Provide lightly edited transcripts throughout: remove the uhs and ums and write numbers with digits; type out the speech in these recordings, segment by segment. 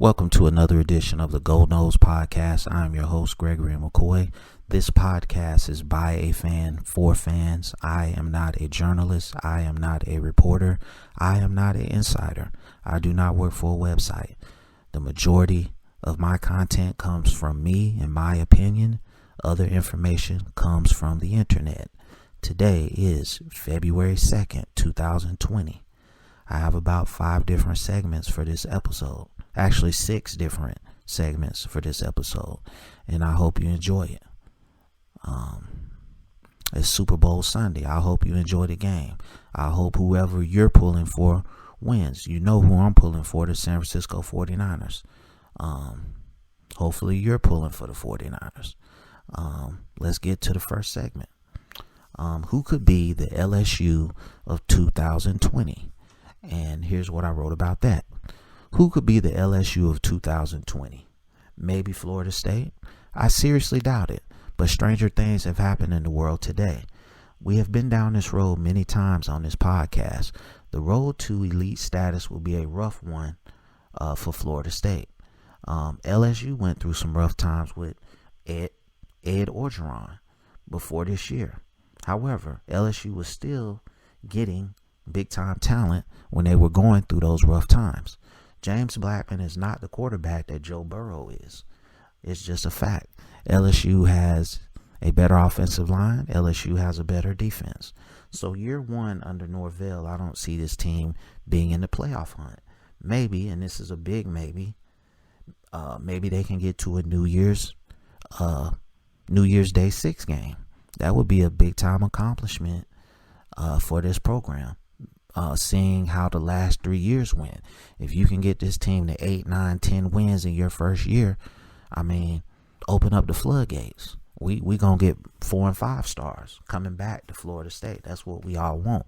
Welcome to another edition of the Noles Podcast. I'm your host, Gregory McCoy. This podcast is by a fan, for fans. I am not a journalist. I am not a reporter. I am not an insider. I do not work for a website. The majority of my content comes from me, in my opinion. Other information comes from the internet. Today is February 2nd, 2020. I have about 5 different segments for this episode. Actually 6 different segments for this episode, and I hope you enjoy it. It's Super Bowl Sunday. I hope you enjoy the game. I hope whoever you're pulling for wins. You know who I'm pulling for, the San Francisco 49ers. Hopefully you're pulling for the 49ers. Let's get to the first segment. Who could be the LSU of 2020? And here's what I wrote about that. Who could be the LSU of 2020? Maybe Florida State? I seriously doubt it, but stranger things have happened in the world today. We have been down this road many times on this podcast. The road to elite status will be a rough one for Florida State. LSU went through some rough times with Ed Orgeron before this year. However, LSU was still getting big-time talent when they were going through those rough times. James Blackman is not the quarterback that Joe Burrow is. It's just a fact. LSU has a better offensive line. LSU has a better defense. So year one under Norvell, I don't see this team being in the playoff hunt. Maybe, and this is a big maybe, maybe they can get to a New Year's Day 6 game. That would be a big-time accomplishment for this program. Seeing how the last 3 years went. If you can get this team to 8, 9, 10 wins in your first year, I mean, open up the floodgates. We gonna get 4 and 5 stars coming back to Florida State. That's what we all want.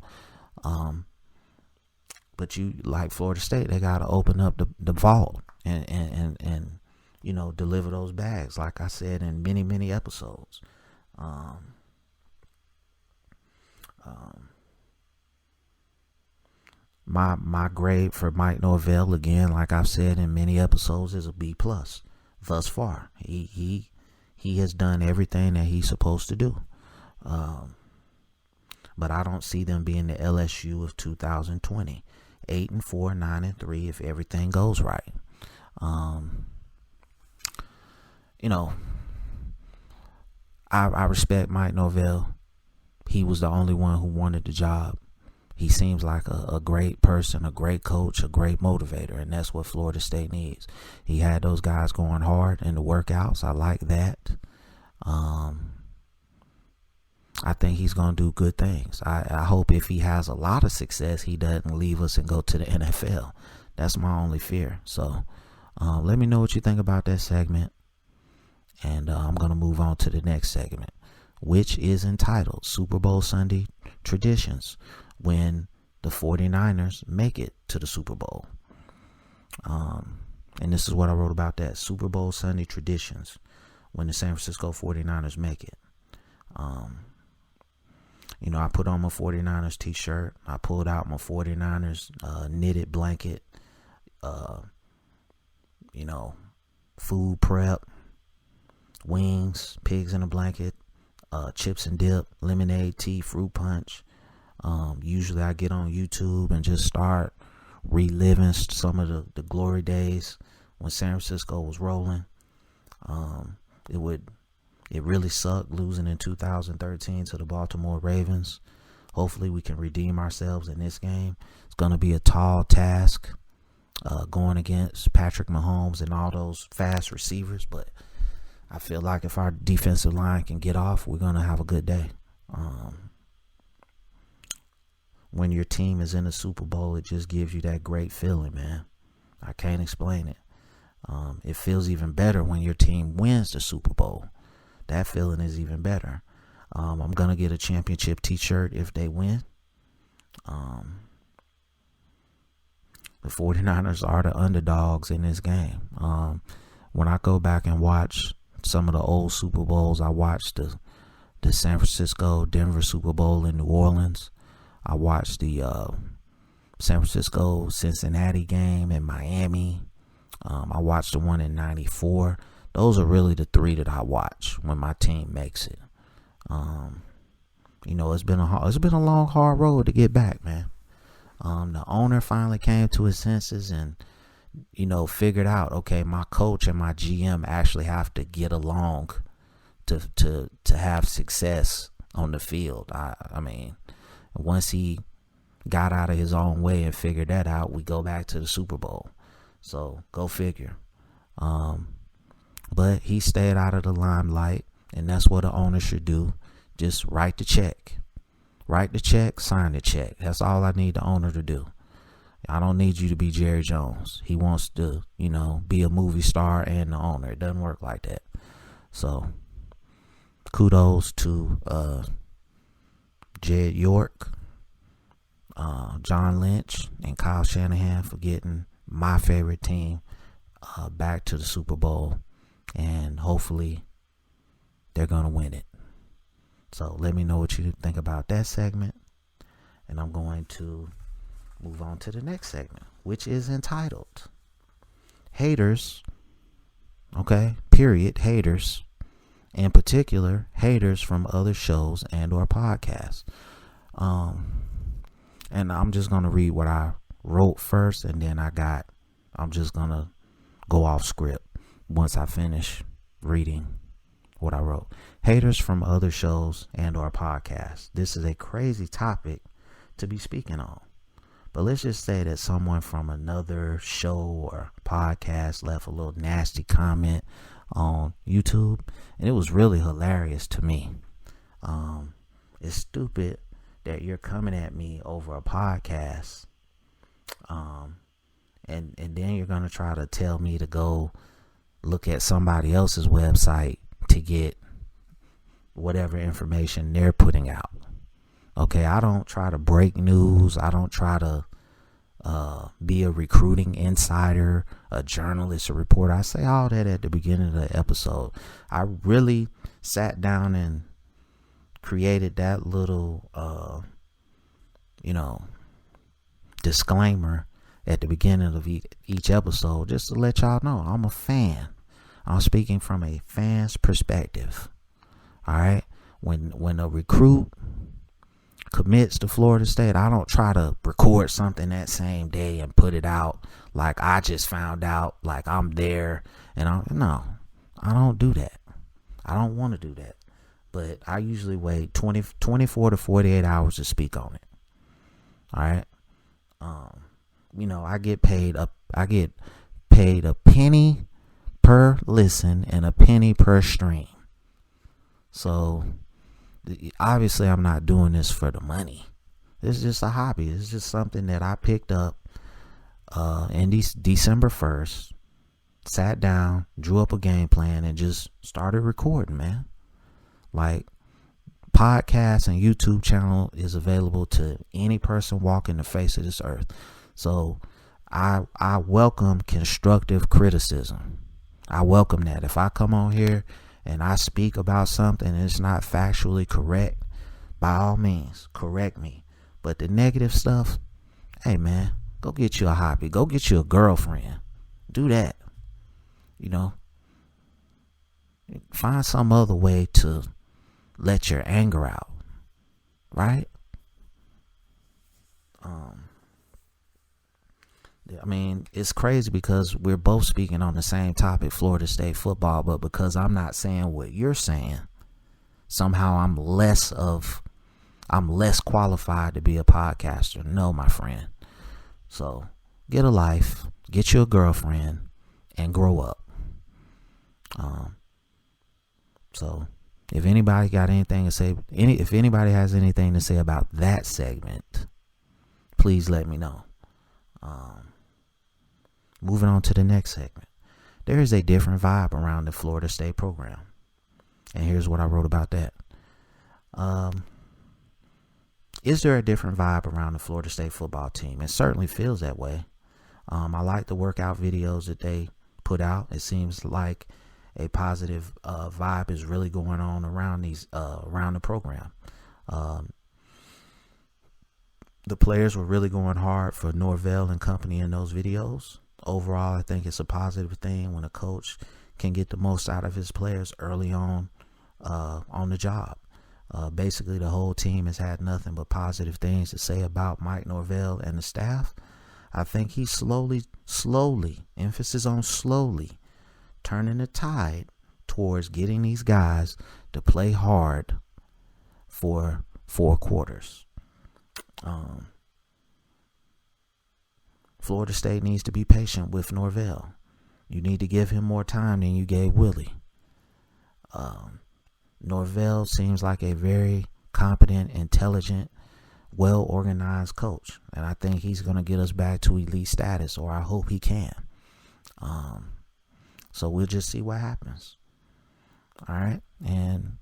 But you, like Florida State, they gotta open up the vault and you know, deliver those bags, like I said in many episodes. My grade for Mike Norvell, again, like I've said in many episodes, is a B+ thus far. He has done everything that he's supposed to do. But I don't see them being the LSU of 2020. 8-4, 9-3 if everything goes right. You know, I respect Mike Norvell. He was the only one who wanted the job. He seems like a great person, a great coach, a great motivator, and that's what Florida State needs. He had those guys going hard in the workouts. I like that. I think he's going to do good things. I hope if he has a lot of success, he doesn't leave us and go to the NFL. That's my only fear. So let me know what you think about that segment, and I'm going to move on to the next segment, which is entitled Super Bowl Sunday Traditions when the 49ers make it to the Super Bowl. And this is what I wrote about that. Super Bowl Sunday traditions when the San Francisco 49ers make it. You know, I put on my 49ers t-shirt. I pulled out my 49ers knitted blanket. You know, food prep, wings, pigs in a blanket, chips and dip, lemonade, tea, fruit punch. Usually I get on YouTube and just start reliving some of the glory days when San Francisco was rolling. It really sucked losing in 2013 to the Baltimore Ravens. Hopefully we can redeem ourselves in this game. It's going to be a tall task going against Patrick Mahomes and all those fast receivers, but I feel like if our defensive line can get off, we're going to have a good day. When your team is in the Super Bowl, it just gives you that great feeling, man. I can't explain it. It feels even better when your team wins the Super Bowl. That feeling is even better. I'm going to get a championship t-shirt if they win. The 49ers are the underdogs in this game. When I go back and watch some of the old Super Bowls, I watched the San Francisco, Denver Super Bowl in New Orleans. I watched the San Francisco, Cincinnati game in Miami. I watched the one in 94. Those are really the three that I watch when my team makes it. It's been a long, hard road to get back, man. The owner finally came to his senses and, figured out, okay, my coach and my GM actually have to get along to have success on the field. I mean, once he got out of his own way and figured that out, we go back to the Super Bowl. So go figure. But he stayed out of the limelight, and that's what the owner should do. Just write the check. Write the check, sign the check. That's all I need the owner to do. I don't need you to be Jerry Jones. He wants to, be a movie star and the owner. It doesn't work like that. So kudos to Jed York, John Lynch, and Kyle Shanahan for getting my favorite team back to the Super Bowl. And hopefully they're going to win it. So let me know what you think about that segment. And I'm going to move on to the next segment, which is entitled Haters. Okay, period. Haters. In particular, haters from other shows and or podcasts. And I'm just going to read what I wrote first, and then I'm just going to go off script once I finish reading what I wrote. Haters from other shows and or podcasts. This is a crazy topic to be speaking on. But let's just say that someone from another show or podcast left a little nasty comment on YouTube, and it was really hilarious to me. It's stupid that you're coming at me over a podcast, and then you're gonna try to tell me to go look at somebody else's website to get whatever information they're putting out. Okay, I don't try to break news. I don't try to be a recruiting insider, a journalist, a reporter. I say all that at the beginning of the episode. I really sat down and created that little, disclaimer at the beginning of each episode just to let y'all know I'm a fan. I'm speaking from a fan's perspective. All right. When a recruit commits to Florida State, I don't try to record something that same day and put it out like I just found out, like I'm there. And I don't do that. I don't want to do that. But I usually wait 24 to 48 hours to speak on it. All right. I get paid a penny per listen and a penny per stream. So obviously I'm not doing this for the money. It's just a hobby. It's just something that I picked up in December 1st, sat down, drew up a game plan, and just started recording, man. Like, podcast and YouTube channel is available to any person walking the face of this earth. So I welcome constructive criticism. I welcome that. If I come on here and I speak about something and it's not factually correct, by all means, correct me. But the negative stuff, hey man, go get you a hobby. Go get you a girlfriend. Do that. Find some other way to let your anger out. Right? It's crazy because we're both speaking on the same topic, Florida State football, but because I'm not saying what you're saying, somehow I'm less qualified to be a podcaster. No, my friend. So get a life, get you a girlfriend, and grow up. So if anybody got anything to say, if anybody has anything to say about that segment, please let me know. Moving on to the next segment. There is a different vibe around the Florida State program. And here's what I wrote about that. Is there a different vibe around the Florida State football team? It certainly feels that way. I like the workout videos that they put out. It seems like a positive vibe is really going on around around the program. The players were really going hard for Norvell and company in those videos. overall, I think it's a positive thing when a coach can get the most out of his players early on the job. Basically, the whole team has had nothing but positive things to say about Mike Norvell and the staff. I think he's slowly, emphasis on slowly, turning the tide towards getting these guys to play hard for 4 quarters. Florida State needs to be patient with Norvell. You need to give him more time than you gave Willie. Norvell seems like a very competent, intelligent, well-organized coach. And I think he's going to get us back to elite status, or I hope he can. So we'll just see what happens. All right. And,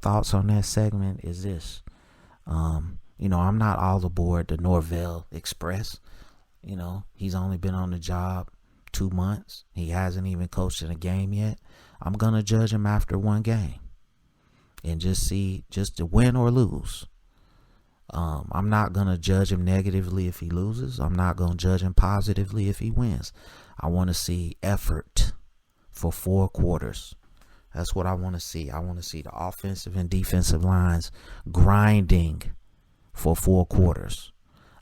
thoughts on that segment is this. I'm not all aboard the Norvell Express. He's only been on the job 2 months. He hasn't even coached in a game yet. I'm going to judge him after 1 game and just to win or lose. I'm not going to judge him negatively if he loses. I'm not going to judge him positively if he wins. I want to see effort for 4 quarters. That's what I want to see. I want to see the offensive and defensive lines grinding for 4 quarters.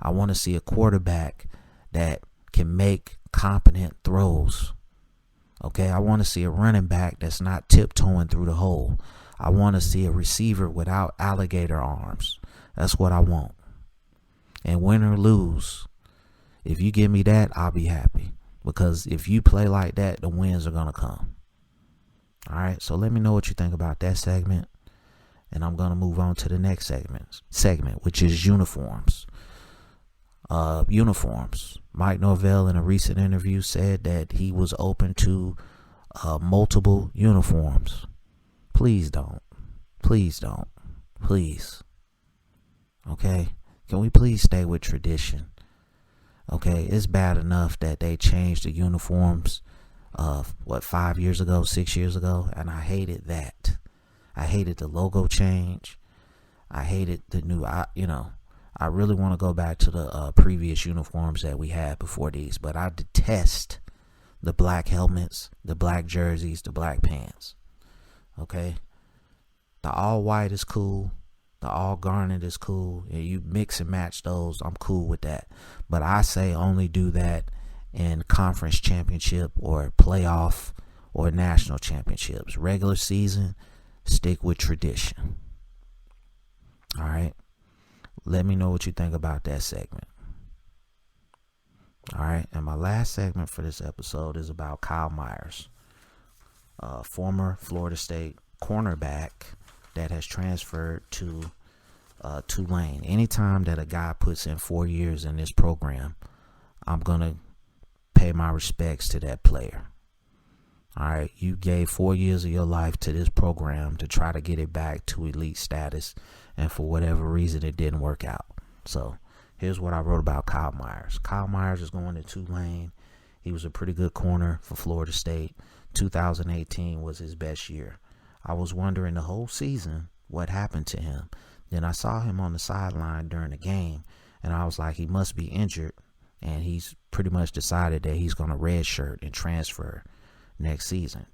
I want to see a quarterback that can make competent throws. Okay, I want to see a running back that's not tiptoeing through the hole. I want to see a receiver without alligator arms. That's what I want. And win or lose, if you give me that, I'll be happy. Because if you play like that, the wins are going to come. All right, so let me know what you think about that segment. And I'm going to move on to the next segment, which is uniforms. Uniforms. Mike Norvell in a recent interview said that he was open to multiple uniforms. Please don't. Please don't. Please. Okay? Can we please stay with tradition? Okay, it's bad enough that they changed the uniforms 5 years ago, 6 years ago, and I hated that. I hated the logo change. I hated the new, I really want to go back to the previous uniforms that we had before these, but I detest the black helmets, the black jerseys, the black pants. Okay? The all white is cool. The all garnet is cool. And you mix and match those, I'm cool with that. But I say only do that in conference championship or playoff or national championships. Regular season, stick with tradition. All right? Let me know what you think about that segment. All right, and my last segment for this episode is about Kyle Myers, former Florida State cornerback that has transferred to Tulane. Anytime that a guy puts in 4 years in this program, I'm going to pay my respects to that player. All right, you gave 4 years of your life to this program to try to get it back to elite status, and for whatever reason, it didn't work out. So here's what I wrote about Kyle Myers. Kyle Myers is going to Tulane. He was a pretty good corner for Florida State. 2018 was his best year. I was wondering the whole season what happened to him. Then I saw him on the sideline during the game, and I was like, he must be injured, and he's pretty much decided that he's going to redshirt and transfer next season.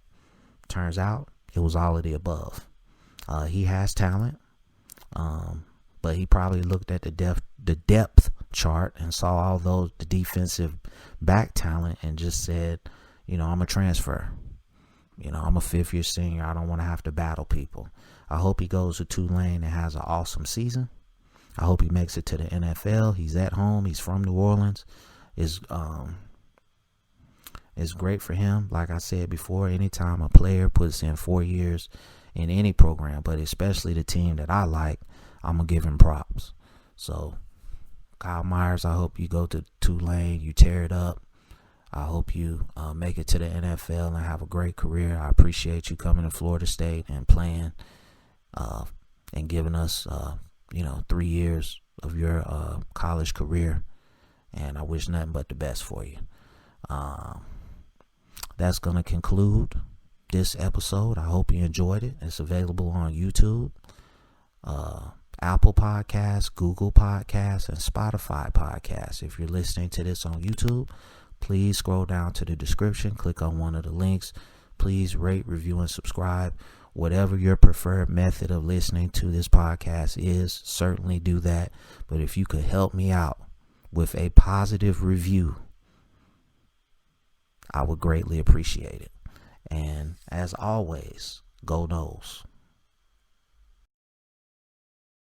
Turns out it was all of the above. He has talent, but he probably looked at the depth chart and saw all the defensive back talent and just said, I'm a transfer. I'm a 5th year senior. I don't want to have to battle people. I hope he goes to Tulane and has an awesome season. I hope he makes it to the NFL. He's at home. He's from New Orleans. It's great for him. Like I said before, anytime a player puts in 4 years in any program, but especially the team that I like, I'm going to give him props. So, Kyle Myers, I hope you go to Tulane, you tear it up. I hope you make it to the NFL and have a great career. I appreciate you coming to Florida State and playing and giving us, 3 years of your college career. And I wish nothing but the best for you. That's going to conclude this episode. I hope you enjoyed it. It's available on YouTube, Apple Podcasts, Google Podcasts, and Spotify Podcasts. If you're listening to this on YouTube, please scroll down to the description, click on one of the links. Please rate, review, and subscribe. Whatever your preferred method of listening to this podcast is, certainly do that. But if you could help me out with a positive review, I would greatly appreciate it. And as always, go Noles.